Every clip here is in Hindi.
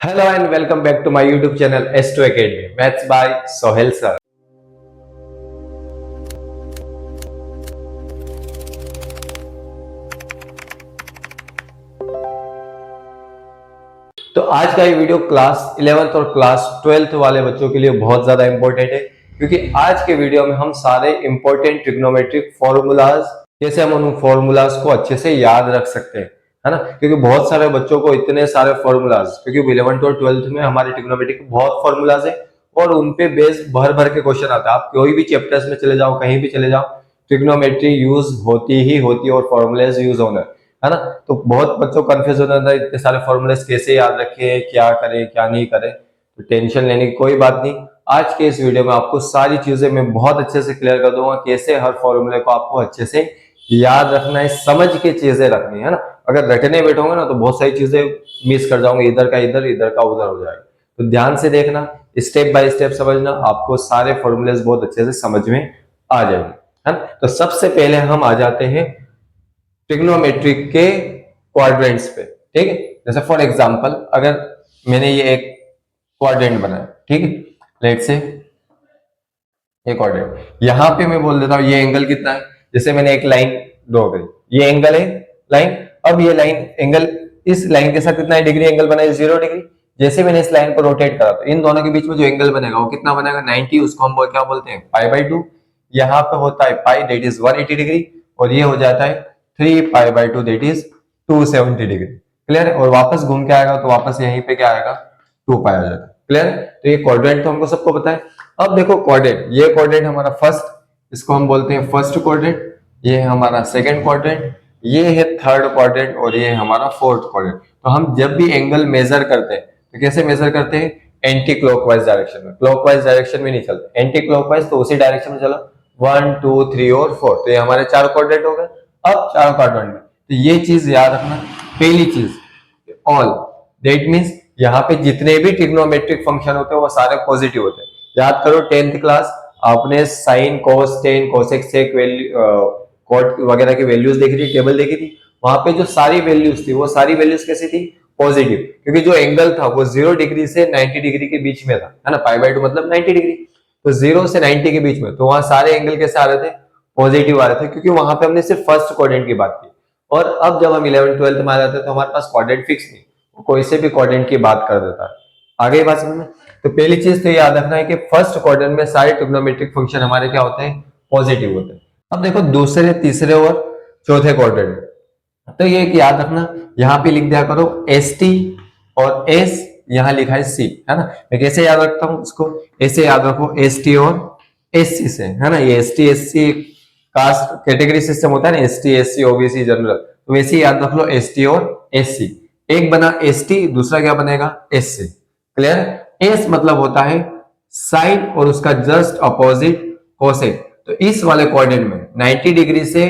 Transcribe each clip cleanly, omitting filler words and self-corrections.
Hello and welcome back to my YouTube channel S2 Academy, Maths by Sohail sir. तो आज का ये वीडियो क्लास 11th और क्लास 12th वाले बच्चों के लिए बहुत ज्यादा इंपॉर्टेंट है, क्योंकि आज के वीडियो में हम सारे इंपॉर्टेंट ट्रिग्नोमेट्रिक फॉर्मूलाज कैसे हम उन फॉर्मूलाज को अच्छे से याद रख सकते हैं, है ना। क्योंकि बहुत सारे बच्चों को इतने सारे फॉर्मूलाज, क्योंकि 11th और 12th में हमारे ट्रिग्नोमेट्रिक बहुत फॉर्मूलाज है और उनपे बेस भर भर के क्वेश्चन आता है। आप कोई भी चैप्टर्स में चले जाओ, कहीं भी चले जाओ, ट्रिग्नोमेट्री यूज होती ही होती है और फॉर्मूलाज यूज होना है ना। तो बहुत बच्चों को कंफ्यूज होता था, इतने सारे फॉर्मूलेस कैसे याद रखे, क्या करें क्या नहीं करें। तो टेंशन लेने की कोई बात नहीं। आज के इस वीडियो में आपको सारी चीजें मैं बहुत अच्छे से क्लियर कर दूंगा, कैसे हर फॉर्मूले को आपको अच्छे से याद रखना है, समझ के चीजें रखनी है ना। अगर रटने बैठोगे ना तो बहुत सारी चीजें मिस कर जाओगे, इधर का इधर, इधर का उधर हो जाएगा। तो ध्यान से देखना, स्टेप बाय स्टेप समझना, आपको सारे फॉर्मूलेस बहुत अच्छे से समझ में आ जाएंगे, है ना। तो सबसे पहले हम आ जाते हैं ट्रिग्नोमेट्रिक के क्वाड्रेंट्स पे, ठीक है। जैसे फॉर एग्जांपल, अगर मैंने ये एक क्वाड्रेंट बनाया, ठीक है, लेट से ये क्वाड्रेंट, यहां पे मैं बोल देता हूं ये एंगल कितना है। जैसे मैंने एक लाइन ड्रॉ करी, ये एंगल है लाइन। अब ये लाइन एंगल इस लाइन के साथ कितना डिग्री एंगल बना है, 0 डिग्री। जैसे मैंने इस लाइन को रोटेट करा तो इन दोनों के बीच में जो एंगल बनेगा वो कितना बनेगा, 90। उसको हम क्या बोलते हैं, पाई/2। यहाँ पे होता है पाई, दैट इज 180 डिग्री, और ये हो जाता है 3 पाई/2, दैट इज 270 डिग्री। क्लियर है। और वापस घूम के आएगा तो वापस यहीं पे क्या आएगा, 2 पाई आ जाएगा। क्लियर है। तो ये क्वाड्रेंट तो हमको सबको पता है। अब देखो क्वाड्रेंट, ये क्वाड्रेंट हमारा फर्स्ट, इसको हम बोलते हैं फर्स्ट क्वाड्रेंट। ये है हमारा सेकंड क्वाड्रेंट, ये है थर्ड क्वाड्रेंट, और ये है हमारा फोर्थ क्वाड्रेंट। तो हम जब भी एंगल मेजर करते हैं तो कैसे मेजर करते हैं, एंटी क्लॉकवाइज डायरेक्शन में। क्लॉकवाइज डायरेक्शन में नहीं चलते, एंटी क्लॉकवाइज, तो उसी डायरेक्शन में चलो, 1 2 3 और 4। तो ये हमारे 4 क्वाड्रेंट हो गए। अब 4 क्वाड्रेंट में तो ये चीज याद रखना, पहली चीज ऑल, दैट मींस यहाँ पे जितने भी ट्रिग्नोमेट्रिक फंक्शन होते हैं वो सारे पॉजिटिव होते हैं। याद करो 10th क्लास आपने साइन, कोस, टेन, कोसेक, सेक वैल्यू, कॉट वगैरह की वैल्यूज देखी थी, टेबल देखी थी। वहां पे जो सारी वैल्यूज थी वो सारी वैल्यूज कैसी थी, पॉजिटिव। क्योंकि जो एंगल था वो 0 डिग्री से 90 डिग्री के बीच में था, है ना। पाई/2 मतलब 90 डिग्री, तो 0 से 90 के बीच में, तो वहां सारे एंगल कैसे आ रहे थे, पॉजिटिव आ रहे थे, क्योंकि वहां पे हमने सिर्फ फर्स्ट क्वाड्रेंट की बात की। और अब जब हम 11th 12th में आ जाते हैं तो हमारे पास क्वाड्रेंट फिक्स नहीं, कोई से भी क्वाड्रेंट की बात कर देता है। आगे बात समझ में। तो पहली चीज तो याद रखना है कि फर्स्ट क्वाड्रेंट में सारे ट्रिग्नोमेट्रिक फंक्शन हमारे क्या होते हैं, पॉजिटिव होते हैं। अब देखो दूसरे, तीसरे और चौथे क्वाड्रेंट, तो ये याद रखना, यहाँ पे लिख दिया करो ST और S, यहाँ लिखा है C, है ना। मैं कैसे याद रखता हूँ उसको, ऐसे याद रखो, ST और SC से, है ना। ये ST SC caste category system होता है ना, ST SC OBC जनरल, तो वैसे ही याद रख लो ST और SC। एक बना ST, दूसरा क्या बनेगा, SC। क्लियर। S मतलब होता है साइन और उसका जस्ट अपोजिट कोसेक। तो इस वाले क्वाड्रेंट में 90 डिग्री से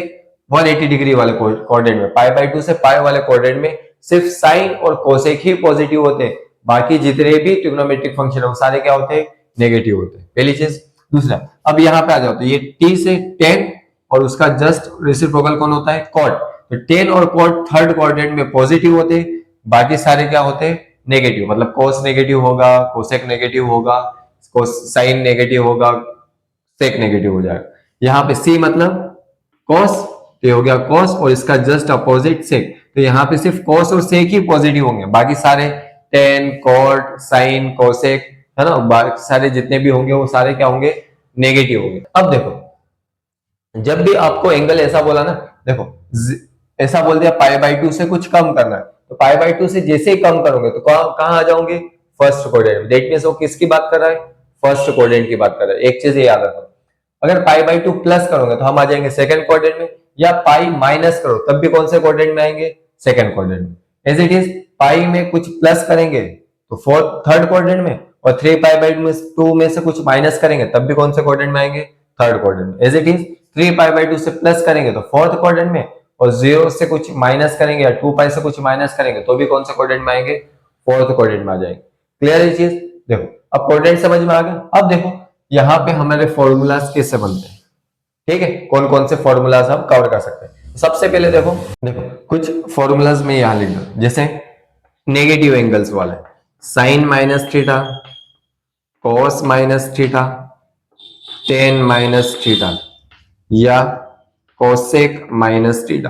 180 डिग्री वाले क्वाड्रेंट में, पाई/2 से पाई वाले क्वाड्रेंट में सिर्फ साइन और कोसेक ही पॉजिटिव होते हैं, बाकी जितने भी ट्रिग्नोमेट्रिक फंक्शन है सारे क्या होते हैं, नेगेटिव होते हैं। पहली चीज। दूसरा, अब यहाँ पे आ जाओ तो ये T से tan और उसका जस्ट रेसिप्रोकल कौन होता है, कॉट। तो tan और कॉट थर्ड क्वाड्रेंट में पॉजिटिव होते हैं, बाकी सारे क्या होते हैं, नेगेटिव। मतलब कोस नेगेटिव होगा, कोसेक नेगेटिव होगा, साइन नेगेटिव होगा, सेक नेगेटिव हो जाएगा। यहाँ पे C मतलब कॉस, तो हो गया कॉस और इसका जस्ट अपोजिट सेक। तो यहाँ पे सिर्फ कॉस और सेक ही पॉजिटिव होंगे, बाकी सारे टेन, कॉट, साइन, कोसेक, है ना, बाकी सारे जितने भी होंगे वो सारे क्या होंगे, नेगेटिव होंगे। अब देखो जब भी आपको एंगल ऐसा बोला ना, देखो ऐसा बोल दिया पाई/2 से कुछ कम करना है, तो पाई/2 से जैसे ही कम करोगे तो कहां आ जाओगे, फर्स्ट क्वाड्रेंट। दैट मींस वो किसकी बात कर रहा है, फर्स्ट क्वाड्रेंट की बात कर रहा है। एक चीज ये याद रखो, अगर पाई/2 प्लस करोगे तो हम आ जाएंगे सेकंड क्वाड्रेंट में, या पाई माइनस करो तब भी कौन से क्वाड्रेंट में आएंगे, सेकंड क्वाड्रेंट में। एज इट इज पाई में कुछ प्लस करेंगे तो फोर्थ थर्ड क्वाड्रेंट में, और 3 पाई/2 में से कुछ माइनस करेंगे तब भी कौन से क्वाड्रेंट में आएंगे, थर्ड क्वाड्रेंट में। एज इट इज 3 पाई/2 से प्लस करेंगे तो फोर्थ क्वाड्रेंट में, और 0 से कुछ माइनस करेंगे या 2 पाई से कुछ माइनस करेंगे तो भी कौन से क्वाड्रेंट में आएंगे, फोर्थ क्वाड्रेंट में आ जाएंगे। क्लियर है चीज। देखो अब क्वाड्रेंट समझ में आ गया। अब देखो यहाँ पे हमारे फॉर्मूलाज कैसे बनते हैं, ठीक है, कौन कौन से फॉर्मूलाज हम कवर कर सकते हैं। सबसे पहले देखो कुछ फॉर्मूलाज में यहाँ लिख दो, जैसे नेगेटिव एंगल्स वाले। Sine minus theta, cos minus theta, tan minus theta या कोसेक माइनस थीटा,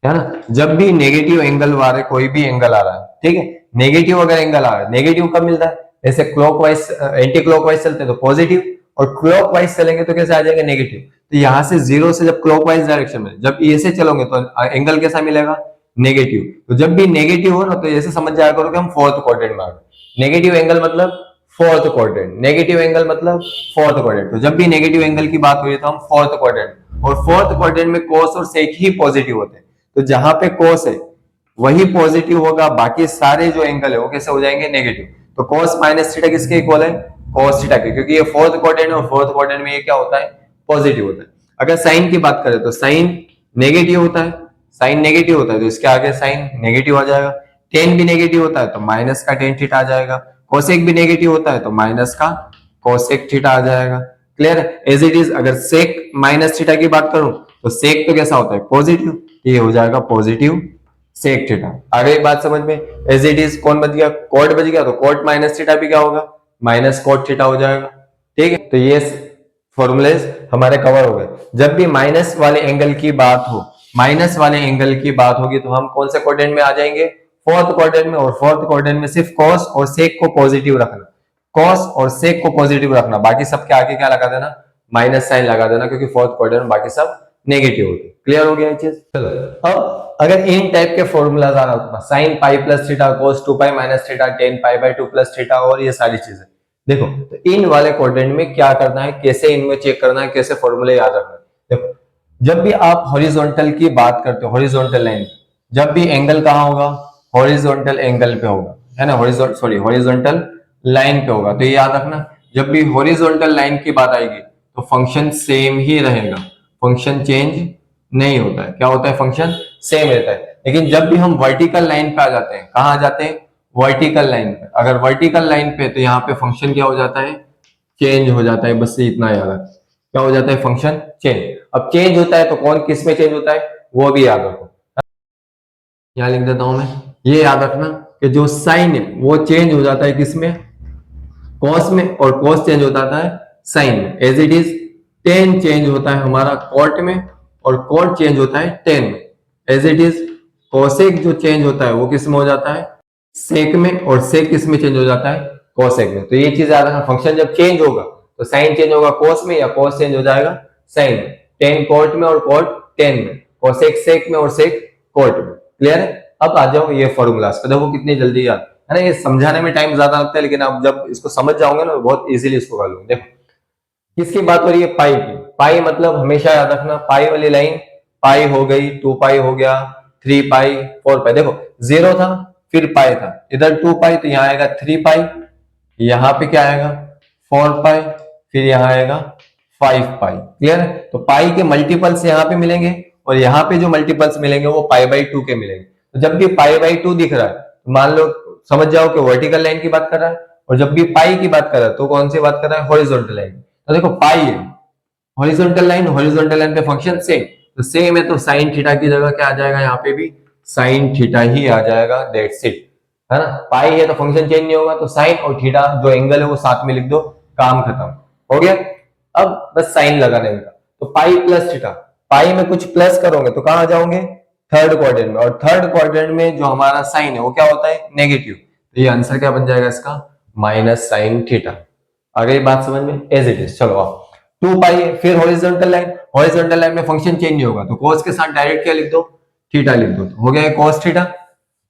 है ना। जब भी नेगेटिव एंगल वाले कोई भी एंगल आ रहा है, ठीक है, नेगेटिव अगर एंगल आ रहा है, नेगेटिव कब मिलता है, जैसे क्लॉकवाइज एंटी क्लॉकवाइज चलते हैं तो पॉजिटिव, और क्लॉकवाइज चलेंगे तो कैसे आ जाएंगे, नेगेटिव। तो यहां से जीरो से जब क्लॉकवाइज डायरेक्शन में जब ए से चलोगे तो एंगल कैसा मिलेगा, नेगेटिव। तो जब भी नेगेटिव हो ना तो ऐसे समझ जाया करो कि हम फोर्थ क्वाड्रेंट में आ गए। नेगेटिव एंगल मतलब फोर्थ क्वाड्रेंट, नेगेटिव एंगल मतलब फोर्थ क्वाड्रेंट। तो जब भी नेगेटिव एंगल की बात हुई तो हम फोर्थ क्वाड्रेंट, और फोर्थ क्वाड्रेंट में कोस और सेक ही पॉजिटिव होते हैं। तो जहां पे कोस है वही पॉजिटिव होगा, बाकी सारे जो एंगल है वो कैसे हो जाएंगे, नेगेटिव। तो कोस माइनस थीटा किसके इक्वल है, कोस थीटा के, क्योंकि ये फोर्थ क्वाड्रेंट है और फोर्थ क्वाड्रेंट में ये क्या होता है, पॉजिटिव होता है। अगर साइन की बात करें तो साइन नेगेटिव होता है, साइन नेगेटिव होता है तो इसके आगे साइन नेगेटिव आ जाएगा। टेन भी नेगेटिव होता है तो माइनस का टेन थीटा आ जाएगा। कोसेक भी नेगेटिव होता है तो माइनस का कोसेक थीटा आ जाएगा। क्लियर है। एज इट इज अगर सेक माइनस थीटा की बात करूं तो सेक तो कैसा होता है, पॉजिटिव, ये हो जाएगा पॉजिटिव सेक थीटा। आ गई बात समझ में। एज इट इज कौन बच गया, कॉट बच गया, तो कॉट माइनस थीटा भी क्या होगा, माइनस कॉट थीटा हो जाएगा। ठीक है, तो ये फॉर्मूलेज हमारे कवर हो गए। जब भी माइनस वाले एंगल की बात हो, माइनस वाले एंगल की बात होगी तो हम कौन से क्वाड्रेंट में आ जाएंगे, फोर्थ क्वाड्रेंट में। और फोर्थ क्वाड्रेंट में सिर्फ कॉस और सेक को पॉजिटिव रखना, कॉस और सेक को पॉजिटिव रखना, बाकी सबके आगे क्या लगा देना, माइनस साइन लगा देना, क्योंकि फोर्थ क्वाड्रेंट में बाकी सब नेगेटिव होते। क्लियर हो गया ये चीज। चलो अब अगर इन टाइप के फॉर्मूलाज आ रहा है, sine pi plus theta, cos 2 pi minus theta, ten pi by 2 plus theta, और ये सारी चीजें देखो, तो इन वाले क्वाड्रेंट में क्या करना है, कैसे इनमें चेक करना है, कैसे फॉर्मूले याद रखना है। देखो, जब भी आप हॉरिजॉन्टल की बात करते हो, हॉरिजॉन्टल लाइन, जब भी एंगल कहां होगा, हॉरिजॉन्टल एंगल पे होगा, है ना, हॉरिजॉन्टल लाइन पे होगा। तो ये याद रखना, जब भी हॉरिजॉन्टल लाइन की बात आएगी तो फंक्शन सेम ही रहेगा, फंक्शन चेंज नहीं होता है। क्या होता है, फंक्शन सेम रहता है। लेकिन जब भी हम वर्टिकल लाइन पे आ जाते हैं, कहां आ जाते हैं, वर्टिकल लाइन पे। अगर वर्टिकल लाइन पे तो यहाँ पे फंक्शन क्या हो जाता है, चेंज हो जाता है। बस इतना याद रख, क्या हो जाता है, फंक्शन चेंज। अब चेंज होता है तो कौन किस में चेंज होता है, वो भी याद रखो। यहाँ लिख देता हूं मैं, ये याद रखना कि जो साइन है वो चेंज हो जाता है किसमें, कॉस में, और कॉस चेंज हो जाता है साइन में। As it is tan change होता है हमारा कॉट में, और कॉट चेंज होता है टेन में। एज इट इज कोसेक जो चेंज होता है वो किस में हो जाता है, सेक में, और सेक किस में चेंज हो जाता है, कोसेक में। तो ये चीज याद रखना, फंक्शन जब चेंज होगा तो साइन चेंज होगा कोस में, या कोस चेंज हो जाएगा साइन में। टेन कोट में और कोट टेन में, कोसेक सेक में और सेक कोट में। क्लियर है। अब आ जाओ ये फॉर्मूलाज पे, देखो कितनी जल्दी याद है ना। ये समझाने में टाइम ज्यादा लगता है, लेकिन आप जब इसको समझ जाओगे ना बहुत इजीली इसको कर लूंगे। देखो किसकी बात हो रही है, पाई की। पाई मतलब हमेशा याद रखना, पाई वाली लाइन, पाई हो गई, 2 पाई हो गया, 3 पाई, 4 पाई। देखो जीरो था, फिर पाई था, इधर 2 पाई, तो यहाँ आएगा 3 पाई, यहाँ पे क्या आएगा 4 पाई, फिर यहाँ आएगा 5 पाई। क्लियर है। तो पाई के मल्टीपल्स यहाँ पे मिलेंगे, और यहाँ पे जो मल्टीपल्स मिलेंगे वो पाई/2 के मिलेंगे। तो जब भी पाई/2 दिख रहा है तो मान लो, समझ जाओ कि वर्टिकल लाइन की बात कर रहा है, और जब भी पाई की बात कर रहा है तो कौन सी बात कर रहा है, हॉरिजॉन्टल लाइन। तो देखो पाई है, हॉरिजॉन्टल लाइन पे फंक्शन सेम, तो सेम है तो साइन थीटा की जगह क्या आ जाएगा, यहाँ पे भी साइन थीटा ही आ जाएगा, दैट्स इट, है ना। पाई है तो फंक्शन चेंज नहीं होगा, तो साइन और थीटा जो एंगल है वो साथ में लिख दो, काम खत्म हो गया। अब बस साइन लगाने का, तो पाई प्लस थीटा, पाई में कुछ प्लस करोगे तो कहां जाओगे, थर्ड क्वाड्रेंट में, और थर्ड क्वाड्रेंट में जो हमारा साइन है वो क्या होता है, नेगेटिव। तो ये आंसर क्या बन जाएगा इसका, माइनस साइन थीटा। आ गई बात समझ में, एज इट इज। चलो आओ, 2 पाई है, फिर हॉरिजॉन्टल लाइन, हॉरिजॉन्टल लाइन में फंक्शन चेंज नहीं होगा, तो cos के साथ डायरेक्ट क्या लिख दो, थीटा लिख दो, तो हो गया cos थीटा।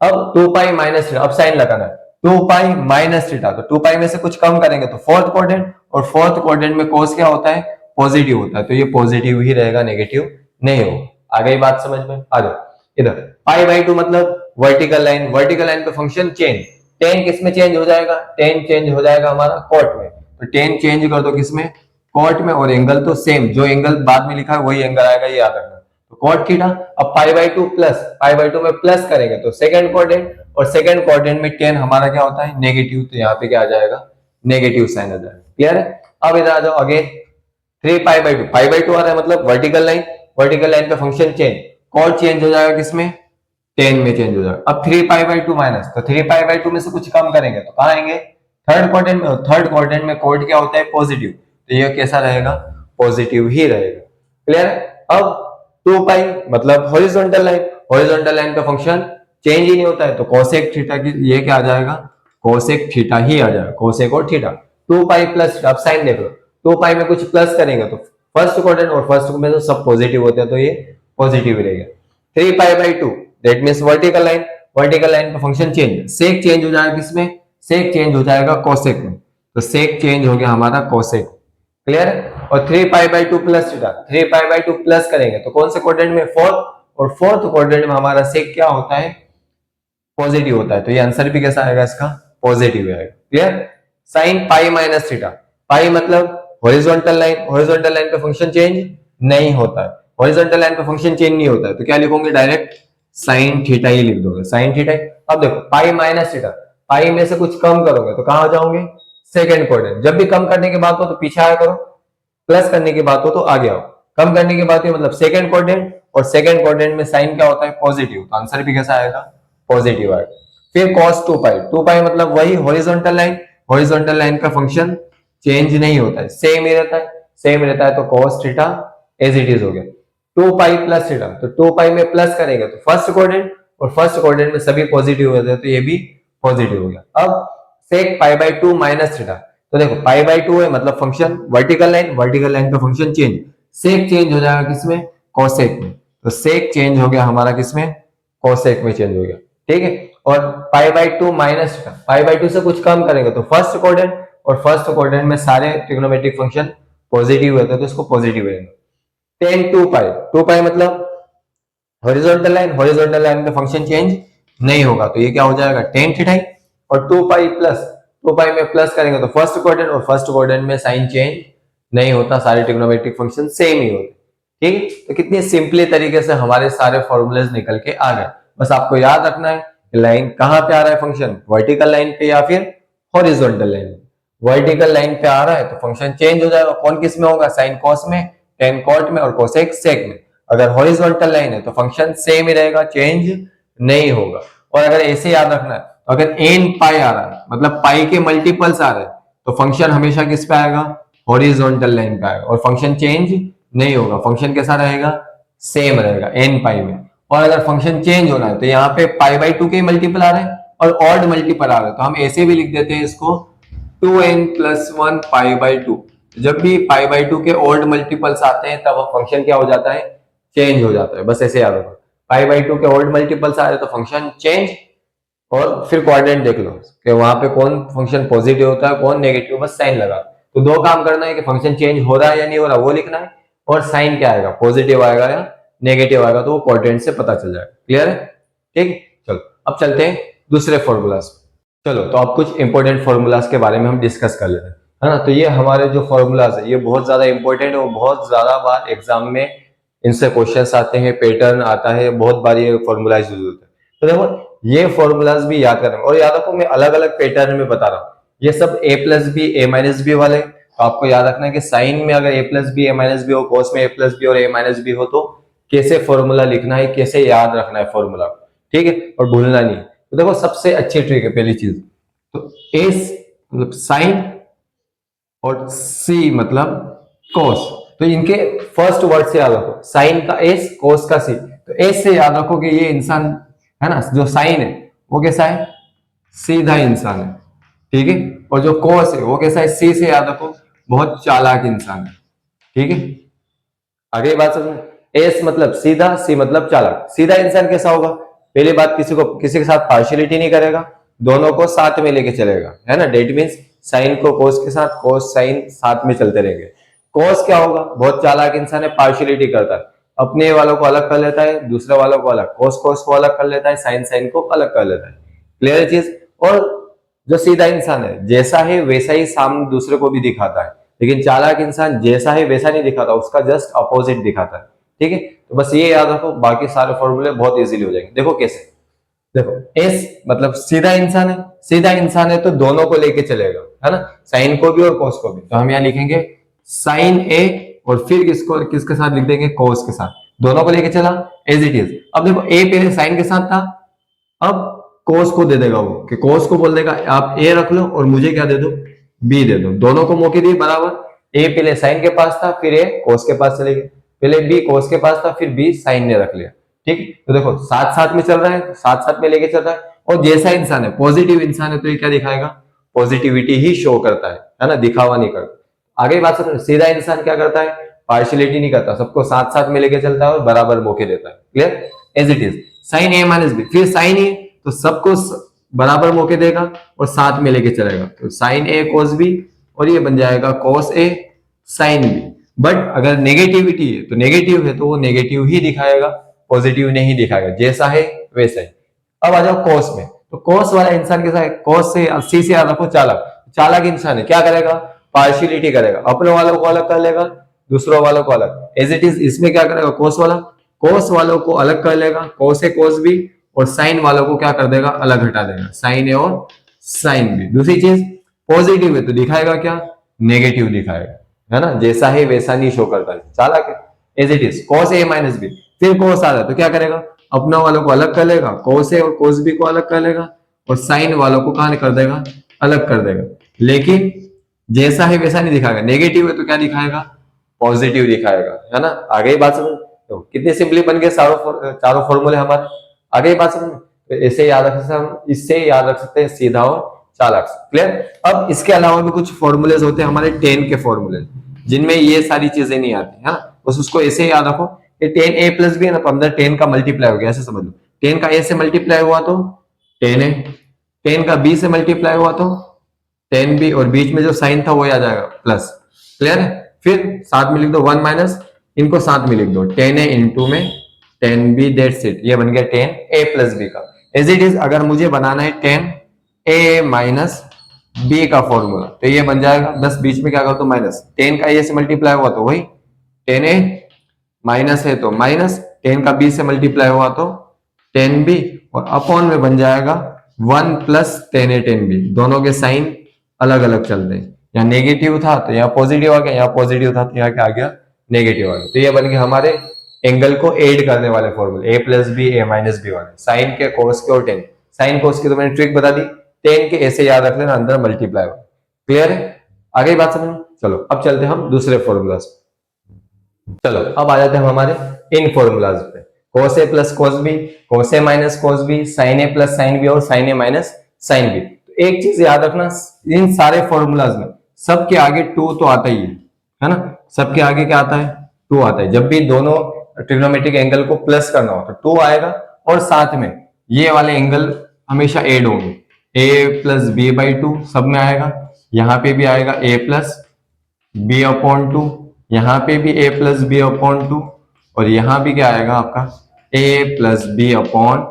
अब 2 पाई माइनस थीटा, अब साइन लगाना है, 2 पाई माइनस थीटा, तो 2 पाई में से कुछ कम करेंगे तो फोर्थ क्वाड्रेंट, और फोर्थ क्वाड्रेंट में cos क्या होता है, पॉजिटिव होता है, तो ये पॉजिटिव ही रहेगा, नेगेटिव नहीं हो। आ गई बात समझ में। आ जाओ इधर, पाई/2 मतलब वर्टिकल लाइन, वर्टिकल लाइन पे फंक्शन चेंज, टेन किस में चेंज हो जाएगा, टेन चेंज हो जाएगा हमारा कॉट में, तो टेन चेंज कर दो किसमें, कॉट में, और एंगल तो सेम, जो एंगल बाद में लिखा है वही एंगल आएगा, ये याद रखना। तो कॉट थीटा। अब पाई/2 प्लस, पाई/2 में प्लस करेंगे तो सेकंड क्वाड्रेंट, और सेकंड क्वाड्रेंट में टेन हमारा क्या होता है, नेगेटिव, तो यहाँ पे क्या आ जाएगा, नेगेटिव साइन आ जाएगा। क्लियर है। अब इधर आ जाओ अगेन, 3 पाई/2, पाई/2 आ रहा है मतलब वर्टिकल लाइन, वर्टिकल लाइन पे फंक्शन चेंज, कॉट चेंज हो जाएगा किसमें, टेन में चेंज हो जाएगा। अब 3π/2 माइनस, तो 3π/2 में से कुछ कम करेंगे तो कहाँ आएंगे, थर्ड क्वाड्रेंट में। थर्ड क्वाड्रेंट में कोड क्या होता है, पॉजिटिव, तो ये कैसा रहेगा, पॉजिटिव ही रहेगा। क्लियर। अब 2π मतलब हॉरिजॉन्टल लाइन, हॉरिजॉन्टल लाइन का फंक्शन चेंज ही नहीं होता है, तो कोसेक थीटा की ये क्या आ जाएगा, कोसेक थीटा ही आ जाएगा, कोसेक और थीटा। 2π प्लस, अब साइन देख लो, 2π में कुछ प्लस करेंगे तो फर्स्ट क्वाड्रेंट और फर्स्ट में तो सब पॉजिटिव होते हैं, तो ये पॉजिटिव रहेगा। 3π/2 that means vertical line, vertical line का फंक्शन चेंज, सेक चेंज हो जाएगा किसमें, सेक चेंज हो जाएगा कोसेक में, तो सेक चेंज हो गया हमारा कोसेक। क्लियर। और 3π/2 प्लस थीटा, 3π/2 प्लस करेंगे तो कौन से क्वाड्रेंट में, फोर्थ, और फोर्थ क्वाड्रेंट में हमारा सेक क्या होता है, पॉजिटिव होता है, तो ये आंसर भी कैसा आएगा इसका, पॉजिटिव आएगा। Clear. Sine pi minus theta, pi मतलब हॉरिजॉन्टल लाइन, हॉरिजॉन्टल लाइन पे फंक्शन चेंज नहीं होता है, हॉरिजॉन्टल लाइन पे फंक्शन चेंज नहीं होता है, तो क्या लिखोगे, डायरेक्ट साइन थीटा ही लिख दोगे, साइन थीटा। अब देखो पाई माइनस थीटा, पाई में से कुछ कम करोगे तो कहां जाओगे, सेकंड क्वाड्रेंट। जब भी कम करने की बात हो तो पीछे आया करो, प्लस करने की बात हो तो आगे आओ। कम करने की बात है मतलब सेकंड क्वाड्रेंट, और सेकंड क्वाड्रेंट में साइन क्या होता है, पॉजिटिव, तो आंसर भी कैसा आएगा, पॉजिटिव आएगा। फिर cos 2π, 2π मतलब वही हॉरिजॉन्टल लाइन, हॉरिजॉन्टल लाइन का फंक्शन चेंज नहीं होता है, सेम ही रहता है, सेम रहता है, तो cos थीटा एज इट इज हो गया। 2π प्लस थीटा, तो 2π में प्लस करेंगे तो फर्स्ट क्वाड्रेंट, और फर्स्ट क्वाड्रेंट में सभी पॉजिटिव होते हैं, तो ये भी पॉजिटिव हो गया। अब सेक π/2 माइनस थीटा, तो देखो π/2 है मतलब function vertical line, vertical line का फंक्शन चेंज, सेक चेंज हो जाएगा किसमें, कोसेक में, तो सेक चेंज हो गया हमारा किसमें, कोसेक में चेंज हो गया। ठीक है। और π/2 माइनस थीटा, π/2 से कुछ कम करेंगे तो फर्स्ट क्वाड्रेंट, और फर्स्ट क्वाड्रेंट में सारे ट्रिग्नोमेट्रिक फंक्शन पॉजिटिव होते हैं, तो इसको पॉजिटिव रहेगा। tan 2π, 2π मतलब हॉरिजॉन्टल लाइन, हॉरिजॉन्टल लाइन में फंक्शन चेंज नहीं होगा, तो ये क्या हो जाएगा, tan थीटा। और 2π प्लस, 2π में प्लस करेंगे तो फर्स्ट क्वाड्रेंट, और फर्स्ट क्वाड्रेंट में साइन चेंज नहीं होता, सारे ट्रिग्नोमेट्रिक फंक्शन सेम ही होते। ठीक है। तो कितनी सिंपली तरीके से हमारे सारे फॉर्मूलेज निकल के आ गए। बस आपको याद रखना है लाइन कहां पे आ रहा है फंक्शन, वर्टिकल लाइन पे या फिर हॉरिजॉन्टल लाइन में। वर्टिकल लाइन पे आ रहा है तो फंक्शन चेंज हो जाएगा, कौन किस में होगा, साइन कॉस में, टेन कॉट में, और कोसेक सेक में। अगर हॉरिजॉन्टल लाइन है तो फंक्शन सेम ही रहेगा, चेंज नहीं होगा। और अगर ऐसे याद रखना है, अगर एन पाई आ रहा है मतलब पाई के मल्टीपल्स आ रहे हैं, तो फंक्शन हमेशा किस पे आएगा, हॉरिजॉन्टल लाइन पे आएगा, और फंक्शन चेंज नहीं होगा, फंक्शन कैसा रहेगा, सेम रहेगा एन पाई में। और अगर फंक्शन चेंज हो रहा है तो यहाँ पे π/2 के मल्टीपल आ रहे हैं और ऑड मल्टीपल आ रहे हैं, तो हम ऐसे भी लिख देते हैं इसको 2n + 1 π/2। जब भी π/2 के ऑड मल्टीपल्स आते हैं तब फंक्शन क्या हो जाता है, चेंज हो जाता है। बस ऐसे याद रखो, π/2 के ऑड मल्टीपल्स आ रहे हैं तो फंक्शन चेंज, और फिर क्वाड्रेंट देख लो कि वहां पे कौन फंक्शन पॉजिटिव होता है कौन नेगेटिव, बस साइन लगा। तो दो काम करना है कि फंक्शन चेंज हो रहा है या नहीं हो रहा वो लिखना है, और साइन क्या आएगा, पॉजिटिव आएगा या नेगेटिव आएगा, तो वो क्वाड्रेंट से पता चल जाएगा। क्लियर है। ठीक। चलो अब चलते हैं दूसरे फॉर्मूलाज। चलो तो अब कुछ इंपॉर्टेंट फॉर्मूलाज के बारे में हम डिस्कस कर लेते हैं, है ना। तो ये हमारे जो फॉर्मूलाज है ये बहुत ज्यादा इंपॉर्टेंट है, और बहुत ज्यादा बार एग्जाम में इनसे क्वेश्चन आते हैं, पैटर्न आता है, बहुत बार ये फॉर्मूलाज यूज होते हैं। तो देखो ये फॉर्मूलाज भी याद करेंगे, और याद रखो मैं अलग अलग पैटर्न में बता रहा हूँ, ये सब a+b a-b वाले। तो आपको याद रखना है कि साइन में अगर a+b a-b हो, कॉस में a+b और a-b हो, तो कैसे फॉर्मूला लिखना है, कैसे याद रखना है फॉर्मूला, ठीक है, और भूलना नहीं है। तो देखो सबसे अच्छी ट्रिक है पहली चीज, तो एस मतलब साइन और सी मतलब कॉस, तो इनके फर्स्ट वर्ड से याद रखो, साइन का एस, कॉस का सी। तो एस से याद रखो कि ये इंसान है ना, जो साइन है वो कैसा है, सीधा इंसान है, ठीक है। और जो कॉस है वो कैसा है, सी से याद रखो, बहुत चालाक इंसान है, ठीक है। आगे बात समझ, एस मतलब सीधा, सी मतलब चालाक। सीधा इंसान कैसा होगा, पहली बात किसी के साथ पार्शियलिटी नहीं करेगा, दोनों को साथ में लेके चलेगा, है ना। डेट मीन्स साइन को कोस के साथ, कोस साइन साथ में चलते रहेंगे। कोस क्या होगा, बहुत चालाक इंसान है, पार्शियलिटी करता है, अपने वालों को अलग कर लेता है, दूसरे वालों को अलग, कोस कोस को अलग कर लेता है, साइन साइन को अलग कर लेता है। क्लियर चीज। और जो सीधा इंसान है जैसा है वैसा ही सामने दूसरे को भी दिखाता है, लेकिन चालाक इंसान जैसा है वैसा नहीं दिखाता, उसका जस्ट अपोजिट दिखाता है, ठीक है। तो बस ये याद रखो, बाकी सारे फॉर्मूले बहुत इजीली हो जाएंगे। देखो कैसे, देखो एस मतलब सीधा इंसान है, सीधा इंसान है तो दोनों को लेके चलेगा, है ना, साइन को भी और कोस को भी। तो हम यहाँ लिखेंगे साइन ए, और फिर किसको किसके साथ लिख देंगे, कोस के साथ। दोनों को लेके चला एज इट इज। अब देखो ए पहले साइन के साथ था, अब कोस को दे देगा वो, कि कोस को बोल देगा आप ए रख लो और मुझे क्या दे दो, बी दे दो। दोनों को मौके दिए बराबर। ए पहले साइन के पास था, फिर ए कोस के पास चले गए। पहले बी कोस के पास था, फिर बी साइन ने रख लिया। ठीक, तो देखो साथ साथ में चल रहा है, साथ साथ में लेके चल रहा है। और जैसा इंसान है, पॉजिटिव इंसान है, तो ये क्या दिखाएगा, पॉजिटिविटी ही शो करता है ना, दिखावा नहीं करता। आगे बात समझ, सीधा इंसान क्या करता है, पार्शियलिटी नहीं करता, सबको साथ साथ में लेके चलता है और बराबर मौके देता है। Clear, as it is. Sine A minus B, फिर साइन ए, तो सबको बराबर मौके देगा और साथ में लेके चलेगा, तो साइन ए कोस बी, और ये बन जाएगा कोस ए साइन बी। बट अगर नेगेटिविटी है तो नेगेटिव है तो वो नेगेटिव ही दिखाएगा, पॉजिटिव नहीं दिखाएगा, जैसा है वैसा ही। अब आ जाओ कोस में, तो कोस वाला इंसान कैसा है, कोस से सी से याद रखो चालक। चालक इंसान है, क्या करेगा, पार्शियलिटी करेगा, अपने वालों को अलग कर लेगा, दूसरों वालों को अलग। एज इट इज इसमें क्या करेगा, कोस वालों को अलग कर लेगा, कोस ए कोस बी, और साइन वालों को क्या कर देगा, अलग हटा देगा, साइन ए और साइन बी। दूसरी चीज, पॉजिटिव है तो दिखाएगा क्या, नेगेटिव दिखाएगा, है ना, जैसा है वैसा नहीं शो करता है, चालाक है। As it is cos A minus B, फिर कॉस आ रहा है तो क्या करेगा, अपना वालों को अलग कर लेगा, कॉस ए और कॉस बी को अलग कर लेगा, और साइन वालों को कहां कर देगा, अलग कर देगा। लेकिन जैसा है वैसा नहीं दिखाएगा, नेगेटिव है तो क्या दिखाएगा, पॉजिटिव दिखाएगा, है ना। आगे ही बात समझ, तो कितने सिंपली बन गए चारों फॉर्मूले हमारे। आगे ही बात समझ, तो ऐसे याद रख सकते हम, इससे याद रख सकते हैं सीधा और चालाक। क्लियर। अब इसके अलावा भी कुछ फॉर्मूलेज होते हैं हमारे 10 के फॉर्मूले, जिनमें ये सारी चीजें नहीं आती है, बस उसको ऐसे याद रखो कि 10a प्लस बी है ना, तो अंदर 10 का मल्टीप्लाई हो गया, ऐसे समझ लो। 10 का a से मल्टीप्लाई हुआ तो 10a, 10 का b से मल्टीप्लाई हुआ तो 10b, और बीच में जो साइन था वो आ जाएगा प्लस। क्लियर है। फिर साथ में लिख दो 1 माइनस, इनको साथ में लिख दो 10a इंटू में 10b, दैट्स इट। ये बन गया 10a प्लस b का। एज इट इज अगर मुझे बनाना है 10a माइनस b का फॉर्मूला, तो ये बन जाएगा 10 बीच में क्या कर तो माइनस, 10 का a से मल्टीप्लाई हुआ तो वही 10a, माइनस है तो माइनस 10 का b से मल्टीप्लाई हुआ तो 10b, और अपॉन में बन जाएगा 1 प्लस 10a 10b। दोनों के साइन अलग अलग चलते हैं, यहाँ नेगेटिव था तो यहाँ पॉजिटिव आ गया, यहाँ पॉजिटिव था तो यहाँ क्या आ गया, नेगेटिव आ गया। तो ये बन गया हमारे एंगल को एड करने वाले फॉर्मूले, a plus B a minus B वाले, साइन के कोस के और टेन। साइन कोस की तो मैंने ट्रिक बता दी, 10 के ऐसे याद रख लेना, अंदर मल्टीप्लाई हो। क्लियर है, आगे बात समझ। चलो अब चलते हैं हम दूसरे फॉर्मूलाज। चलो अब आ जाते हैं हमारे इन फॉर्मूलाज पे, cos a plus cos b, cos a minus cos b, sin a plus sin b और sin a minus sin b। तो एक चीज याद रखना, इन सारे फॉर्मूलाज में सबके आगे 2 तो आता ही है ना, सबके आगे क्या आता है, 2 आता है। जब भी दोनों ट्रिग्नोमेट्रिक एंगल को प्लस करना हो तो 2 आएगा, और साथ में ये वाले एंगल हमेशा एड होंगे, a प्लस बी बाई 2 सब में आएगा, यहाँ पे भी आएगा a प्लस बी अपॉन 2, यहाँ पे भी a प्लस बी अपॉन 2, और यहाँ भी क्या आएगा आपका a प्लस बी अपॉन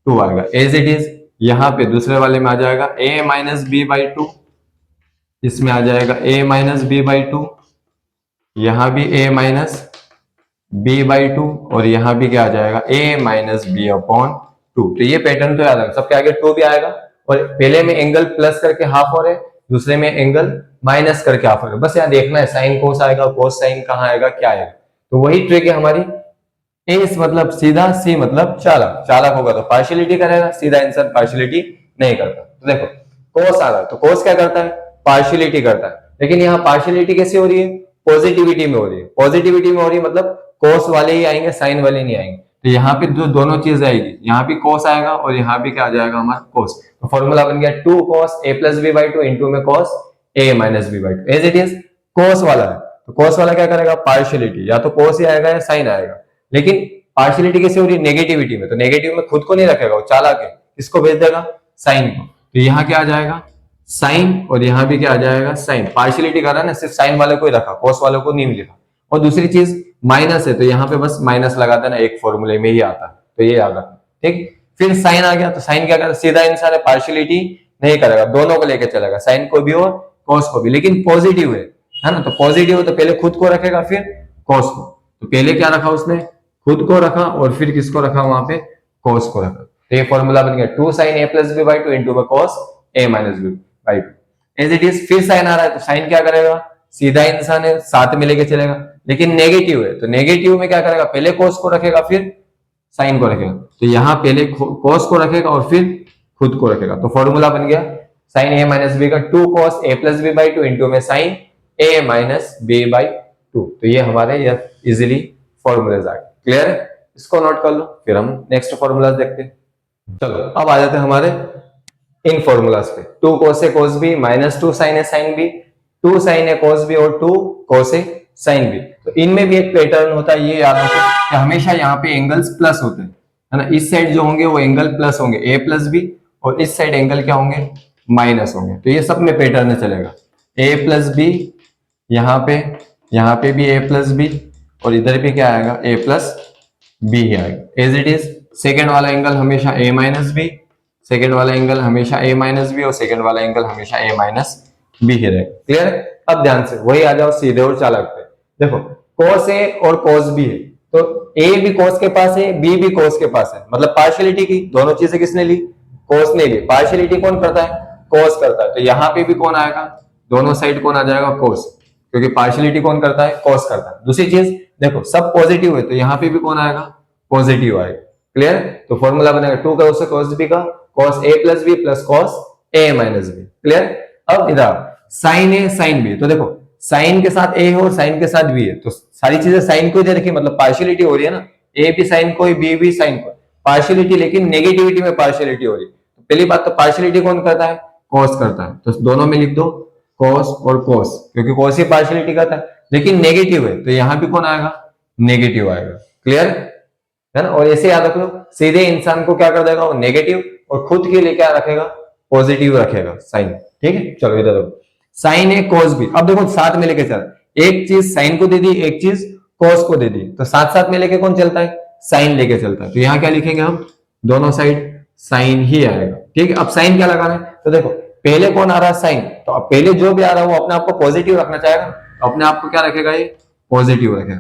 2 आएगा। एज इट इज यहाँ पे दूसरे वाले में आ जाएगा a माइनस बी बाई 2, इसमें आ जाएगा a माइनस बी बाई 2, यहाँ भी a माइनस बी बाई 2, और यहाँ भी क्या आ जाएगा a माइनस बी अपॉन 2। तो ये पैटर्न तो याद है, सबके आगे 2 भी आएगा, और पहले में एंगल प्लस करके हाफ हो रहे, दूसरे में एंगल माइनस करके हाफ हो रहे। बस यहाँ देखना है साइन कोस आएगा, कोस साइन कहाँ आएगा, क्या आएगा। तो वही ट्रिक है हमारी, एस मतलब सीधा, सी मतलब चालक। चालक होगा तो पार्शियलिटी करेगा, सीधा इंसान पार्शियलिटी नहीं करता। तो देखो कोस आ रहा है तो कोस क्या करता है, पार्शियलिटी करता है। लेकिन यहाँ पार्शियलिटी कैसे हो रही है, पॉजिटिविटी में हो रही है। पॉजिटिविटी में हो रही है मतलब कोस वाले ही आएंगे, साइन वाले नहीं आएंगे। तो यहाँ पे जो दोनों चीज आएगी, यहाँ भी कोस आएगा और यहाँ भी क्या आ जाएगा हमारा कोस। तो फॉर्मूला बन गया 2 cos a plus B by 2 into में cos a minus B by 2। As it is cos वाला है तो कोस वाला क्या करेगा, पार्शियलिटी, या तो कोस ही आएगा या साइन आएगा। लेकिन पार्शियलिटी कैसे हो रही है, नेगेटिविटी में। तो नेगेटिव में खुद को नहीं रखेगा, वो चालाक है, इसको भेज देगा साइन को। तो यहाँ क्या आ जाएगा साइन, और यहाँ भी क्या आ जाएगा साइन। पार्शियलिटी कर रहा है ना, सिर्फ साइन वाले को ही रखा, कोस वालों को नहीं लिखा। और दूसरी चीज माइनस है तो यहाँ पे बस माइनस लगा देना, एक फॉर्मूले में ही आता है, तो ये याद रखना। ठीक, फिर साइन आ गया तो साइन क्या करेगा, सीधा इंसान है, पार्शियलिटी नहीं करेगा, दोनों को लेकर चलेगा, साइन को भी और कॉस को भी। लेकिन पॉजिटिव है ना, तो पॉजिटिव है तो पहले खुद को रखेगा फिर कॉस को। तो पहले क्या रखा उसने, खुद को रखा, और फिर किसको रखा वहां पे, कॉस को रखा। तो ये फॉर्मूला बन गया 2 sin a plus B by 2 into cos a minus B by 2। As it is फिर साइन आ रहा है तो साइन क्या करेगा, सीधा इंसान है, साथ में लेके चलेगा। लेकिन नेगेटिव है, तो नेगेटिव में क्या करेगा, पहले कोस को रखेगा फिर साइन को रखेगा। तो यहाँ पहले कोस को रखेगा और फिर खुद को रखेगा। तो फॉर्मूला बन गया साइन ए माइनस बी का 2 cos a plus B by 2 into में sine A minus B by 2। तो ये हमारे इजिली फॉर्मूलाज आ गए। क्लियर है, इसको नोट कर लो, फिर हम नेक्स्ट फॉर्मूलाज देखते हैं। चलो अब आ जाते हैं हमारे इन फॉर्मूलाज पे। 2 cos a cos b minus 2 sin a sin b, 2 sin a cos b और 2 cos a sin b। तो इनमें भी एक पैटर्न होता है, ये याद रखो कि हमेशा यहाँ पे एंगल्स प्लस होते हैं, है ना। इस साइड जो होंगे वो एंगल प्लस होंगे a प्लस बी, और इस साइड एंगल क्या होंगे, माइनस होंगे। तो ये सब में पैटर्न चलेगा, a प्लस बी, यहाँ पे भी a प्लस बी, और इधर भी क्या आएगा, a प्लस बी ही आएगा एज इट इज। सेकेंड वाला एंगल हमेशा a माइनस बी, सेकेंड वाला एंगल हमेशा a माइनस बी, और सेकेंड वाला एंगल हमेशा a माइनस बी ही रहेगा। क्लियर है, अब ध्यान से वही आ जाओ सीधे और चालाक पे। देखो cos a और cos b है, तो a भी cos के पास है, b भी cos के पास है, मतलब पार्शियलिटी की दोनों चीजें किसने ली, cos ने ली। पार्शियलिटी कौन करता है, cos करता है। तो यहाँ पे भी कौन आएगा, दोनों साइड कौन आ जाएगा, cos, क्योंकि पार्शियलिटी कौन करता है, cos करता है। दूसरी चीज देखो सब पॉजिटिव है, तो यहाँ पे भी कौन आएगा, पॉजिटिव आएगा। क्लियर, तो फॉर्मूला बनेगा 2 cos a cos b का cos a plus B plus cos a minus B. Clear, अब इधर sin a sin b, तो देखो साइन के साथ a है और साइन के साथ b है, तो सारी चीजें साइन को दे रखी, मतलब पार्शियलिटी हो रही है ना, a भी साइन को, b भी साइन को, पार्शियलिटी, लेकिन नेगेटिविटी में पार्शियलिटी हो रही है। तो पहली बात तो पार्शियलिटी कौन करता है, cos करता है, तो दोनों में लिख दो cos और cos, क्योंकि cos ही पार्शियलिटी करता है, लेकिन नेगेटिव है, तो यहां भी कौन आएगा, नेगेटिव आएगा। क्लियर है ना, और ऐसे याद रख लो, सीधे इंसान को क्या कर देगा, वो नेगेटिव, और खुद के लिए क्या रखेगा, पॉजिटिव रखेगा साइन। ठीक है, चलो इधर देखो साइन ए cos b, अब देखो साथ में लेके चल, एक चीज साइन को दे दी, एक चीज cos को दे दी, तो साथ साथ में लेके कौन चलता है, साइन लेके चलता है। तो यहाँ क्या लिखेंगे हम, दोनों साइड साइन ही आएगा। ठीक है, अब साइन क्या लगाना है, तो देखो पहले कौन आ रहा है, साइन, तो अब पहले जो भी आ रहा है वो अपने आप को पॉजिटिव रखना चाहेगा, तो अपने आप को क्या रखेगा, ये पॉजिटिव रखेगा।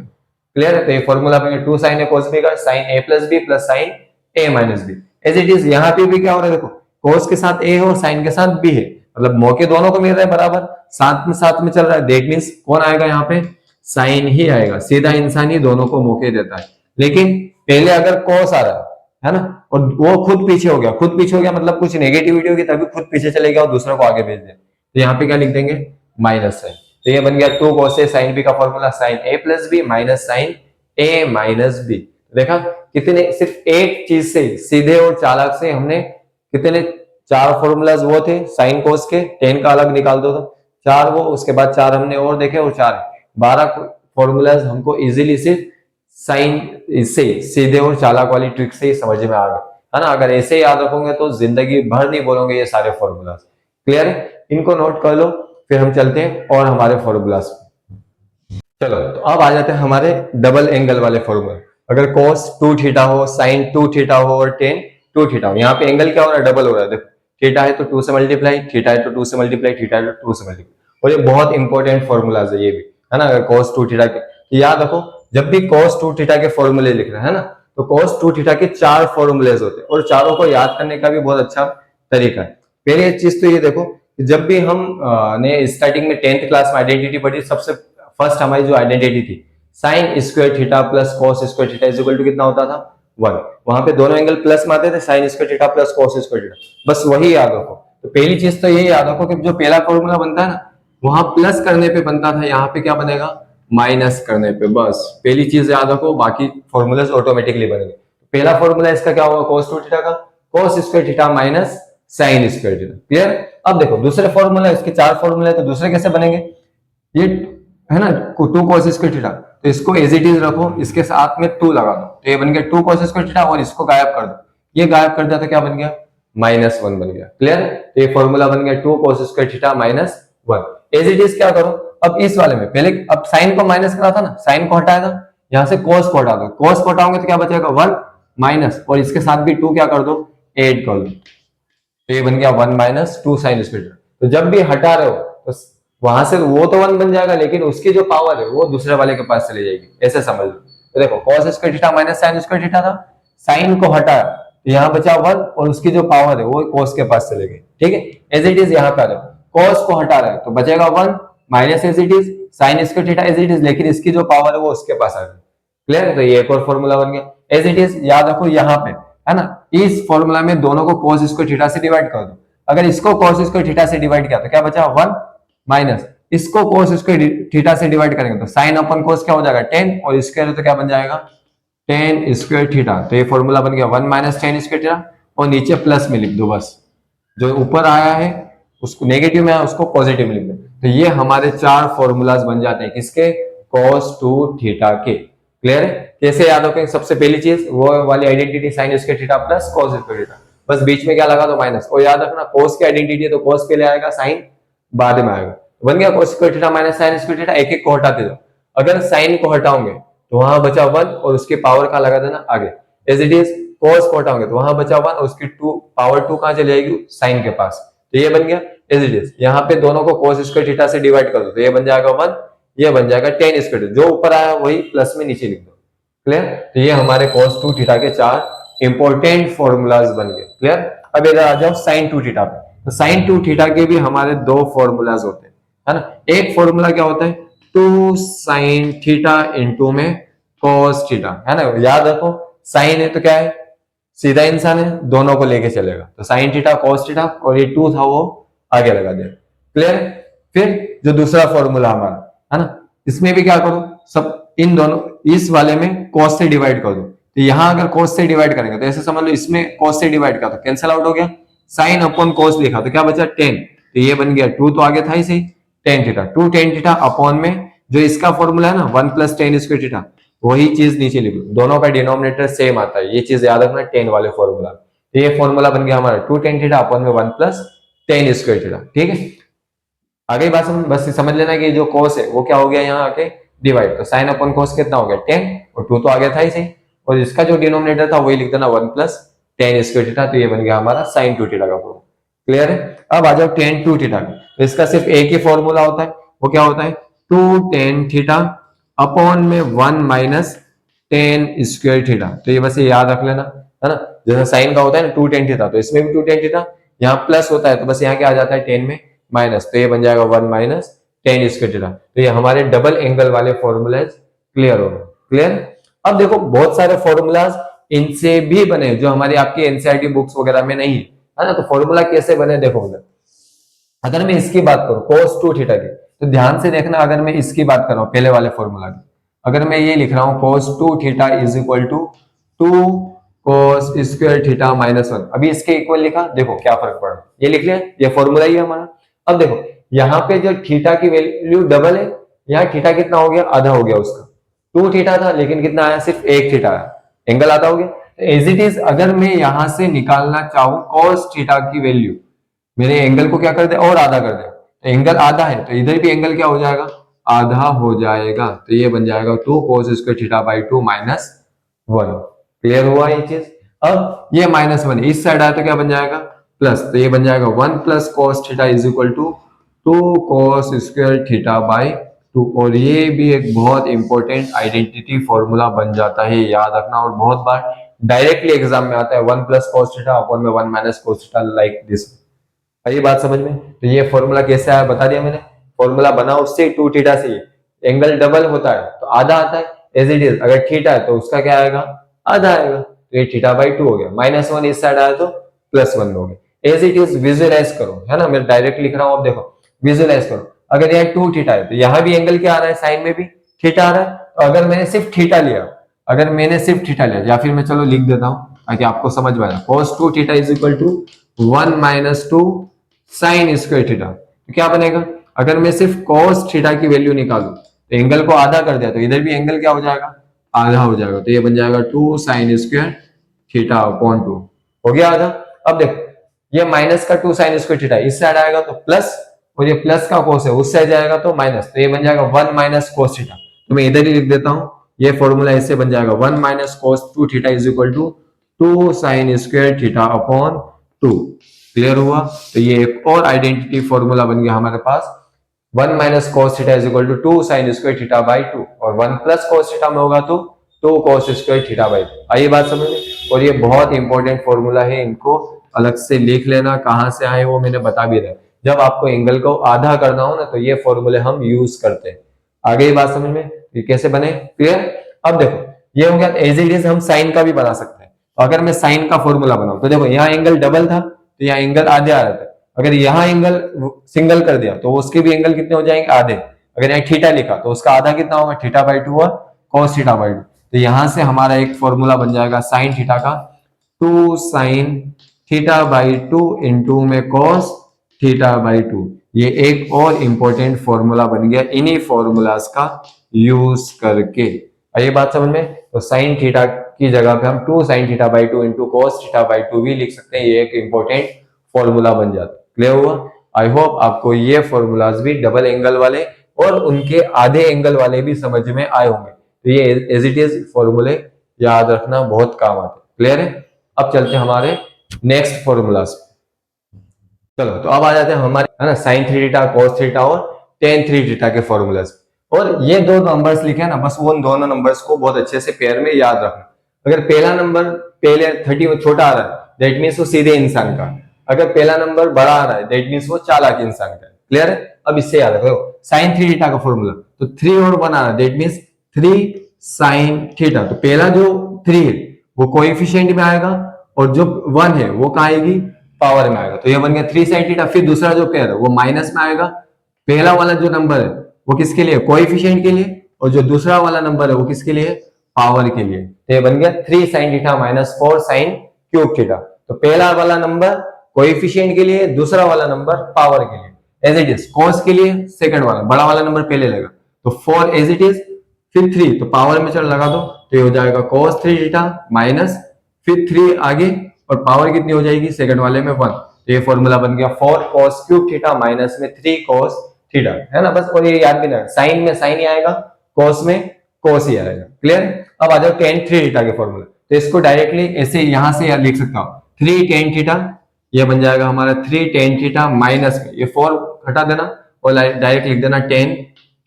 क्लियर है, तो ये फॉर्मूला बनेगा 2 sin a cos b का sine a plus B plus sine a minus B as it is. यहाँ पे भी क्या हो रहा है, देखो cos के साथ a है और साइन के साथ b है, मतलब मौके दोनों को मिल रहे हैं बराबर, साथ में चल रहा है। दैट मींस कौन आएगा यहाँ पे, साइन ही आएगा, सीधा इंसान ही दोनों को मौके देता है। लेकिन पहले अगर cos आ रहा है ना, और वो खुद पीछे हो गया, मतलब कुछ नेगेटिविटी होगी तभी खुद पीछे चले गया और दूसरे को आगे भेज दे, तो यहाँ पे क्या लिख देंगे, माइनस साइन। तो ये बन गया 2 cos a sin b का formula sine a plus B minus sine a minus B. देखा कितने, सिर्फ एक चीज से सीधे और चालाक से हमने कितने, 4 फॉर्मूलाज वो थे साइन कोस के, 10 का अलग निकाल दो तो 4 वो, उसके बाद 4 हमने और देखे और 4 12 फॉर्मूलाज हमको इजीली सिर्फ साइन इससे सीधे और चालाक वाली ट्रिक से ही समझ में आ गए, है ना। अगर ऐसे ही याद रखोगे तो जिंदगी भर नहीं बोलोगे ये सारे फॉर्मूलाज। क्लियर है, इनको नोट कर लो, फिर हम चलते हैं और हमारे फॉर्मूलाज। चलो तो अब आ जाते हैं हमारे डबल एंगल वाले फॉर्मूला। अगर cos 2 थीटा हो, sin 2 थीटा हो और tan 2 थीटा हो, यहाँ पे एंगल क्या हो रहा है, डबल हो रहा है। देखो थीटा है तो 2 से मल्टीप्लाई, थीटा है तो 2 से मल्टीप्लाई, थीटा है तो 2 से मल्टीप्लाई, और ये बहुत इंपॉर्टेंट फॉर्मूलाज है ये भी, है ना। अगर cos 2 थीटा के, याद रखो जब भी cos 2 थीटा के फॉर्मूले लिख रहे हैं ना, तो cos 2 थीटा के 4 फॉर्मूलेज होते हैं, और चारों को याद करने का भी बहुत अच्छा तरीका है। पहले चीज तो ये देखो, जब भी हम ने स्टार्टिंग में 10th क्लास में आइडेंटिटी पढ़ी, सबसे फर्स्ट हमारी जो आइडेंटिटी थी, sine square theta plus cos square theta is equal to कितना होता था, 1। वहां पे दोनों एंगल प्लस में आते थे, sign square theta plus cos square theta, बस वही याद रखो। तो पहली चीज तो ये याद रखो कि जो पहला फॉर्मूला बनता है ना, वहां प्लस करने पे बनता था, यहाँ पे क्या बनेगा, माइनस करने पे। बस पहली चीज याद रखो, बाकी फॉर्मूलाज ऑटोमेटिकली बनेंगे। पहला फॉर्मूला इसका क्या होगा, cos 2 थीटा का cos square theta minus sign square theta. Clear, अब देखो दूसरे फॉर्मूला, इसके 4 फॉर्मूले, तो दूसरे कैसे बनेंगे, ये है ना 2 cos स्क्वायर थीटा, तो इसको एज इट इज रखो, इसके साथ में 2 लगा दो, तो ये बन गया 2 cos स्क्वायर थीटा, और इसको गायब कर दो, ये गायब कर दिया तो क्या बन गया, -1 बन गया। क्लियर, तो ये फॉर्मूला बन गया 2 cos square theta -1। As it is क्या करो, अब इस वाले में पहले, अब साइन को माइनस करा था ना, साइन को हटाया था, यहाँ से cos को हटा दो, cos को हटाओगे तो क्या बचेगा 1 माइनस, और इसके साथ भी 2 क्या कर दो, ऐड कर दो, तो ये बन गया 1 - 2 sin स्क्वायर थीटा। तो जब भी हटा रहे हो तो वहां से वो तो 1 बन जाएगा, लेकिन उसकी जो पावर है वो दूसरे वाले के पास चली जाएगी, ऐसे समझ लो। तो देखो cos square theta minus sin square theta था, साइन को हटाया तो यहाँ बचा 1, और उसकी जो पावर है वो cos के पास चले गई। ठीक है, एज इट इज यहाँ पे आ जाओ, cos को हटा रहे हैं तो बचेगा 1, minus as it is, sine square theta as it is, लेकिन इसकी जो पावर है वो उसके पास आ गई। क्लियर? तो ये एक और फॉर्मूला बन गया। एज इट इज याद रखो यहाँ पे, है ना, इस फॉर्मूला में दोनों को cos स्क्वायर थीटा से डिवाइड कर दो। अगर इसको cos स्क्वायर थीटा से डिवाइड किया तो क्या बचा 1 माइनस इसको cos स्क्वायर थीटा से डिवाइड करेंगे तो साइन अपन cos क्या हो जाएगा 10 और स्क्वायर तो क्या बन जाएगा टेन स्क्वायर थीटा। तो ये फॉर्मूला बन गया 1 माइनस टेन स्क्वायर थीटा और नीचे प्लस में लिख दो, बस जो ऊपर आया है उसको नेगेटिव में आया उसको पॉजिटिव में लिख दो। तो ये हमारे चार फॉर्मूलाज बन जाते हैं किसके, cos 2 थीटा के। क्लियर है? कैसे याद रखेंगे? सबसे पहली चीज वो वाली identity sign square theta plus cos square theta, बस बीच में क्या लगा दो माइनस। और याद रखना cos की आइडेंटिटी है तो cos पहले आएगा साइन बाद में आएगा। बन गया cos square theta minus sign square theta, एक एक को हटाते जाओ। अगर साइन को हटाओगे तो वहां बचा 1 और उसके पावर का लगा देना आगे। एज इट इज cos को हटाओगे तो वहां बचा 1 और उसकी 2 पावर 2 कहां चली जाएगी साइन के पास। तो ये बन गया एज इट इज। यहाँ पे दोनों को cos स्क्वायर थीटा से डिवाइड कर दो तो ये बन जाएगा 1, ये बन जाएगा टेन स्क्वायर, जो ऊपर आया वही प्लस में नीचे लिख दो। क्लियर? तो ये हमारे cos 2 थीटा के चार इंपॉर्टेंट फॉर्मूलाज बन गए। क्लियर? अब इधर आ जाओ sin 2 थीटा पे। तो sin 2 थीटा के भी हमारे दो फॉर्मूलाज होते हैं, है ना। एक फॉर्मूला क्या होता है 2 sin थीटा इंटू में cos थीटा, है ना। याद रखो साइन है तो क्या है सीधा इंसान है, दोनों को लेके चलेगा। तो sin थीटा cos थीटा और ये 2 था वो आगे लगा दिया। क्लियर? फिर जो दूसरा फॉर्मूला हमारा, है ना, इसमें भी क्या करो सब इन दोनों इस वाले में cos से डिवाइड कर दो। तो यहां अगर cos से डिवाइड करेंगे तो ऐसे समझ लो इसमें cos से डिवाइड किया तो कैंसिल आउट हो गया, sin अपॉन cos लिखा तो क्या बचा 10। तो ये बन गया 2 तो आगे था ही सही tan theta, 2 tan theta upon में जो इसका फॉर्मूला है ना 1 प्लस tan स्क्वायर थीटा, वही चीज नीचे लिखो। दोनों का डिनोमिनेटर सेम आता है, ये चीज याद रखना tan वाले फॉर्मूला। तो ये फॉर्मूला बन गया हमारा 2 tan थीटा अपॉन में 1 प्लस tan स्क्वायर थीटा। ठीक है, आगे बात समझ, बस समझ लेना कि जो cos है वो क्या हो गया यहाँ आके डिवाइड। तो साइन अपॉन cos कितना हो गया 10 और 2 तो आगे था ही सही और इसका जो डिनोमिनेटर था वही लिख देना 1 प्लस tan स्क्वायर थीटा। तो ये बन गया हमारा sin 2 थीटा का फॉर्मूला। क्लियर है? अब आ जाओ tan 2 थीटा का। तो इसका सिर्फ एक ही फॉर्मूला होता है, वो क्या होता है 2 tan थीटा अपॉन में 1 माइनस tan स्क्वायर थीटा। तो ये बस ये याद रख लेना, है ना। जैसे साइन का होता है ना 2 tan थीटा, तो इसमें भी 2 tan थीटा, यहाँ प्लस होता है तो बस यहाँ क्या आ जाता है 10 में माइनस, तो ये बन जाएगा 1 माइनस tan स्क्वायर थीटा। तो ये हमारे डबल एंगल वाले फॉर्मूलाज क्लियर हो गए। क्लियर? अब देखो बहुत सारे फॉर्मूलाज इनसे भी बने जो हमारी आपकी एनसीईआरटी बुक्स वगैरह में नहीं है ना। तो फॉर्मूला कैसे बने देखो, अगर मैं इसकी बात करूं cos 2 थीटा की, तो ध्यान से देखना। अगर मैं इसकी बात कर रहा हूं पहले वाले फॉर्मूला की, अगर मैं ये लिख रहा हूं cos 2 theta is equal to 2 cos square theta minus 1, अभी इसके इक्वल लिखा, देखो क्या फर्क पड़ा, ये लिख लिया, ये फॉर्मूला ही है हमारा। अब देखो यहाँ पे जो थीटा की वैल्यू डबल है, यहाँ थीटा कितना हो गया आधा हो गया उसका। 2 थीटा था लेकिन कितना आया सिर्फ 1 थीटा आया, एंगल आधा हो गया। एज इट इज अगर मैं यहां से निकालना चाहूं cos थीटा की वैल्यू, मेरे एंगल को क्या कर दे और आधा कर दे, तो एंगल आधा है तो इधर भी एंगल क्या हो जाएगा आधा हो जाएगा। तो ये बन जाएगा 2 cos square theta by 2 minus 1। Clear हुआ ये चीज? अब ये माइनस 1 इस साइड आया तो क्या बन जाएगा प्लस, तो ये बन जाएगा 1 plus cos theta is equal to 2 cos square theta by 2। और ये भी एक बहुत इंपॉर्टेंट आइडेंटिटी फॉर्मूला बन जाता है, याद रखना। और बहुत बार डायरेक्टली एग्जाम में आता है 1 प्लस cos थीटा अपॉन में 1 minus cos theta like this. ये बात समझ में? तो ये फॉर्मूला कैसे आया बता दिया मैंने। फॉर्मूला बना उससे 2 थीटा से, एंगल डबल होता है तो आधा आता है एज इट इज। अगर थीटा है तो उसका क्या आएगा आधा आएगा, तो ये थीटा बाई 2 हो गया। माइनस 1 इस साइड आया तो प्लस 1 हो गया। एज इट इज विजुअलाइज करो, है ना, मैं डायरेक्ट लिख रहा हूं। अब देखो विजुअलाइज करो, अगर यहाँ 2 थीटा है तो यहाँ भी एंगल क्या आ रहा है साइन में भी थीटा आ रहा है। तो अगर मैंने सिर्फ थीटा लिया, अगर मैंने सिर्फ थीटा लिया, या फिर मैं चलो लिख देता हूं ताकि आपको समझ में आए, cos 2 theta is equal to 1 minus 2 sine square theta. तो क्या बनेगा, अगर मैं सिर्फ cos थीटा की वैल्यू निकालू तो एंगल को आधा कर दिया तो इधर भी एंगल क्या हो जाएगा आधा हो जाएगा। तो ये बन जाएगा 2 साइन स्क्वायर थीटा अपॉन 2 हो गया आधा। अब देखो ये माइनस का 2 साइन स्क्वायर थीटा इस साइड आएगा तो प्लस, और ये प्लस का cos है उस साइड जाएगा तो माइनस, तो ये बन जाएगा 1 माइनस cos थीटा। तो मैं इधर ही लिख देता हूं, ये फॉर्मूला इससे बन जाएगा 1 minus cos 2 theta is equal to 2 sine square theta upon 2। Clear हुआ? तो ये एक और आइडेंटिटी फॉर्मूला बन गया हमारे पास, 1 minus cos theta is equal to 2 sine square theta by 2, और 1 प्लस cos थीटा में होगा तो 2 cos स्क्वायर थीटा बाई 2। आइए बात समझ में। और ये बहुत इंपॉर्टेंट फॉर्मूला है, इनको अलग से लिख लेना, कहां से आए वो मैंने बता भी दिया। जब आपको एंगल को आधा करना हो ना तो ये फॉर्मूले हम यूज करते हैं। आगे ये बात समझ में, ये कैसे बने, क्लियर। अब देखो ये हो गया, एज इट इज हम साइन का भी बना सकते हैं। तो अगर मैं साइन का फॉर्मूला बनाऊं तो देखो यहाँ एंगल डबल था तो यहाँ एंगल आधे आ रहा था। अगर यहाँ एंगल सिंगल कर दिया तो उसके भी एंगल कितने हो जाएंगे, आधे। अगर यहाँ थीटा लिखा तो उसका आधा कितना होगा, थीटा बाई 2 और कॉस थीटा बाई 2। तो यहां से हमारा एक फॉर्मूला बन जाएगा साइन थीटा का, 2 साइन थीटा बाई 2 इंटू में कॉस थीटा बाई 2। ये एक और इंपॉर्टेंट फॉर्मूला बन गया इन्हीं फॉर्मूलाज का यूज करके। ये बात समझ में। तो साइन थीटा की जगह पे हम 2 sine theta by 2 into cos theta by 2 भी लिख सकते हैं। ये एक इंपॉर्टेंट फॉर्मूला बन जाता है। क्लियर हुआ। आई होप आपको ये फॉर्मूलाज भी डबल एंगल वाले और उनके आधे एंगल वाले भी समझ में आए होंगे। तो ये एज इट इज फॉर्मूले याद रखना बहुत काम आते हैं। क्लियर है। अब चलते हैं हमारे नेक्स्ट फॉर्मूलाज। चलो तो अब आ जाते हैं हमारे, है ना, sine three theta cos theta और टेन थ्री थीटा के फॉर्मूलाज। और ये दो नंबर्स लिखे हैं ना, बस वो दोनों नंबर्स को बहुत अच्छे से पेयर में याद रखना। अगर पहला नंबर पहले 30 छोटा आ रहा है दैट मीन्स वो सीधे इंसान का, अगर पहला नंबर बड़ा आ रहा है दैट मीन्स वो चालाक इंसान का। क्लियर है। अब इससे याद रखो साइन थ्री थीटा का फॉर्मूला, तो 3 और 1 आ रहा है दैट मीन्स 3 साइन थीटा। तो पहला जो 3 है वो कोएफिशिएंट में आएगा और जो 1 है वो कहाँ आएगी, पावर में आएगा। तो ये बन गया 3 साइन थीटा। फिर दूसरा जो पेयर है वो माइनस में आएगा। पहला वाला जो नंबर है वो किसके लिए, कोएफिशिएंट के लिए, और जो दूसरा वाला नंबर है वो किसके लिए, पावर के लिए। तो ये बन गया 3 sine theta minus 4 sine cube theta. तो पहला वाला नंबर कोएफिशिएंट के लिए, दूसरा वाला नंबर पावर के लिए। एज इट इज कॉस के लिए सेकंड वाला बड़ा वाला नंबर पहले लगा तो 4 एज इट इज, फिर 3 तो पावर में चल लगा दो तो ये हो जाएगा cos 3 थीटा माइनस फिर 3 आगे और पावर कितनी हो जाएगी सेकंड वाले में 1। तो ये फॉर्मूला बन गया 4 cos क्यूब थीटा माइनस में 3 cos थीटा, है ना। बस और ये याद भी ना, साइन में साइन ही आएगा, cos में cos ही आएगा। क्लियर। अब आ जाओ tan 3 थीटा के फॉर्मूला। तो इसको डायरेक्टली ऐसे यहां से लिख सकता हूं 3 tan थीटा, ये बन जाएगा हमारा 3 tan थीटा माइनस में ये 4 हटा देना और डायरेक्ट लिख देना tan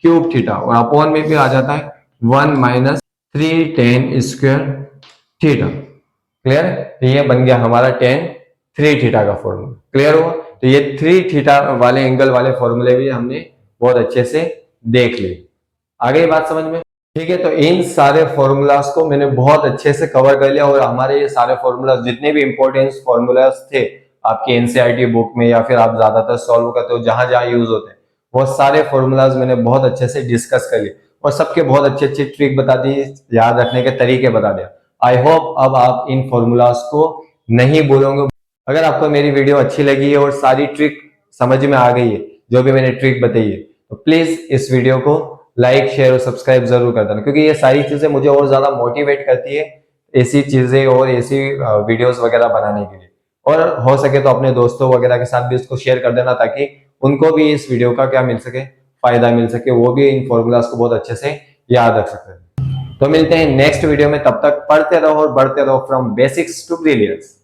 क्यूब थीटा और अपॉन में भी आ जाता है 1 minus 3 tan square theta. Clear. तो ये बन गया हमारा tan 3 थीटा का फॉर्मूला। क्लियर हुआ। तो ये 3 थीटा वाले एंगल वाले फॉर्मूले भी हमने बहुत अच्छे से देख लिए। आगे बात समझ में। ठीक है। तो इन सारे फॉर्मूलाज को मैंने बहुत अच्छे से कवर कर लिया और हमारे ये सारे फॉर्मूलाज जितने भी इंपॉर्टेंट फॉर्मूलाज थे आपके एनसीईआरटी बुक में या फिर आप ज्यादातर सॉल्व करते हो जहां जहां यूज होते हैं वो सारे फॉर्मूलाज मैंने बहुत अच्छे से डिस्कस कर लिए और सबके बहुत अच्छे अच्छे ट्रिक बता दी, याद रखने के तरीके बता दिया। आई होप अब आप इन फॉर्मूलाज को नहीं भूलोगे। अगर आपको मेरी वीडियो अच्छी लगी है और सारी ट्रिक समझ में आ गई है जो भी मैंने ट्रिक बताई है तो प्लीज इस वीडियो को लाइक शेयर और सब्सक्राइब जरूर कर देना, क्योंकि ये सारी चीजें मुझे और ज्यादा मोटिवेट करती है ऐसी चीजें और ऐसी वीडियोस वगैरह बनाने के लिए। और हो सके तो अपने दोस्तों वगैरह के साथ भी इसको शेयर कर देना ताकि उनको भी इस वीडियो का क्या मिल सके, फायदा मिल सके, वो भी इन फॉर्मूलाज को बहुत अच्छे से याद रख सकते हैं। तो मिलते हैं नेक्स्ट वीडियो में, तब तक पढ़ते रहो और बढ़ते रहो फ्रॉम बेसिक्स टू ब्रिलियंस।